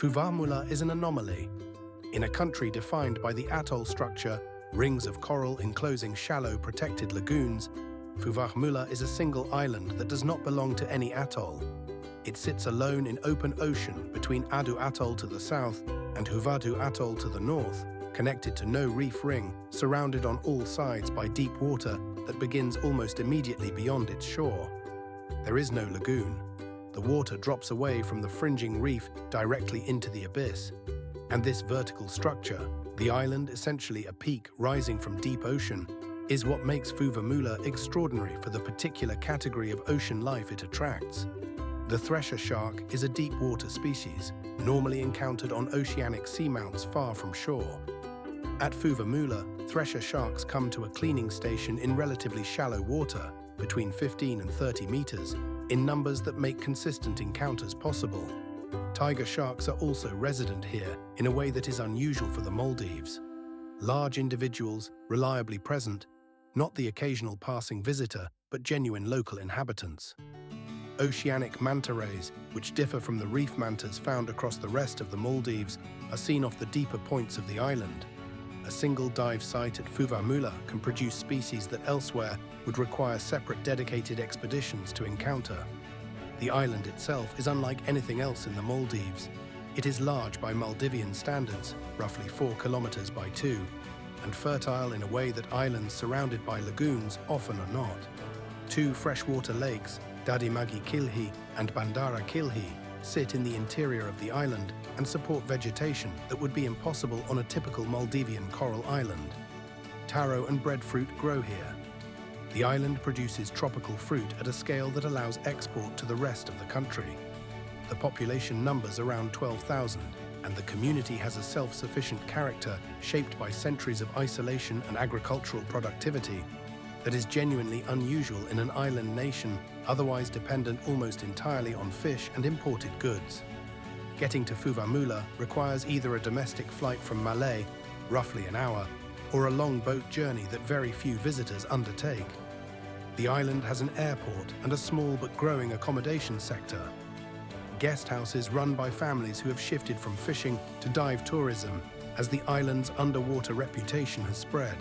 Fuvahmulah is an anomaly. In a country defined by the atoll structure, rings of coral enclosing shallow, protected lagoons, Fuvahmulah is a single island that does not belong to any atoll. It sits alone in open ocean between Adu Atoll to the south and Huvadu Atoll to the north, connected to no reef ring, surrounded on all sides by deep water that begins almost immediately beyond its shore. There is no lagoon. The water drops away from the fringing reef directly into the abyss. And this vertical structure, the island essentially a peak rising from deep ocean, is what makes Fuvahmulah extraordinary for the particular category of ocean life it attracts. The thresher shark is a deep water species, normally encountered on oceanic seamounts far from shore. At Fuvahmulah, thresher sharks come to a cleaning station in relatively shallow water, between 15 and 30 meters, in numbers that make consistent encounters possible. Tiger sharks are also resident here in a way that is unusual for the Maldives. Large individuals, reliably present, not the occasional passing visitor, but genuine local inhabitants. Oceanic manta rays, which differ from the reef mantas found across the rest of the Maldives, are seen off the deeper points of the island. A single dive site at Fuvahmulah can produce species that elsewhere would require separate dedicated expeditions to encounter. The island itself is unlike anything else in the Maldives. It is large by Maldivian standards, roughly 4 kilometers by 2, and fertile in a way that islands surrounded by lagoons often are not. 2 freshwater lakes, Dadimagi Kilhi and Bandara Kilhi, sit in the interior of the island and support vegetation that would be impossible on a typical Maldivian coral island. Taro and breadfruit grow here. The island produces tropical fruit at a scale that allows export to the rest of the country. The population numbers around 12,000, and the community has a self-sufficient character shaped by centuries of isolation and agricultural productivity that is genuinely unusual in an island nation otherwise dependent almost entirely on fish and imported goods. Getting to Fuvahmulah requires either a domestic flight from Malé, roughly an hour, or a long boat journey that very few visitors undertake. The island has an airport and a small but growing accommodation sector. Guest houses run by families who have shifted from fishing to dive tourism as the island's underwater reputation has spread.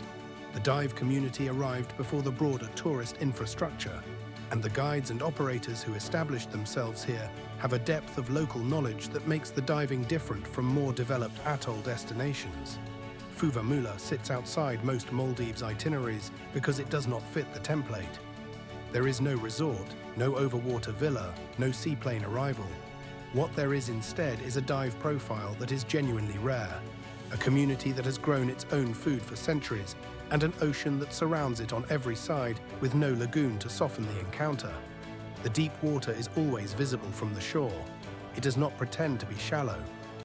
The dive community arrived before the broader tourist infrastructure, and the guides and operators who established themselves here have a depth of local knowledge that makes the diving different from more developed atoll destinations. Fuvahmulah sits outside most Maldives itineraries because it does not fit the template. There is no resort, no overwater villa, no seaplane arrival. What there is instead is a dive profile that is genuinely rare, a community that has grown its own food for centuries, and an ocean that surrounds it on every side with no lagoon to soften the encounter. The deep water is always visible from the shore. It does not pretend to be shallow.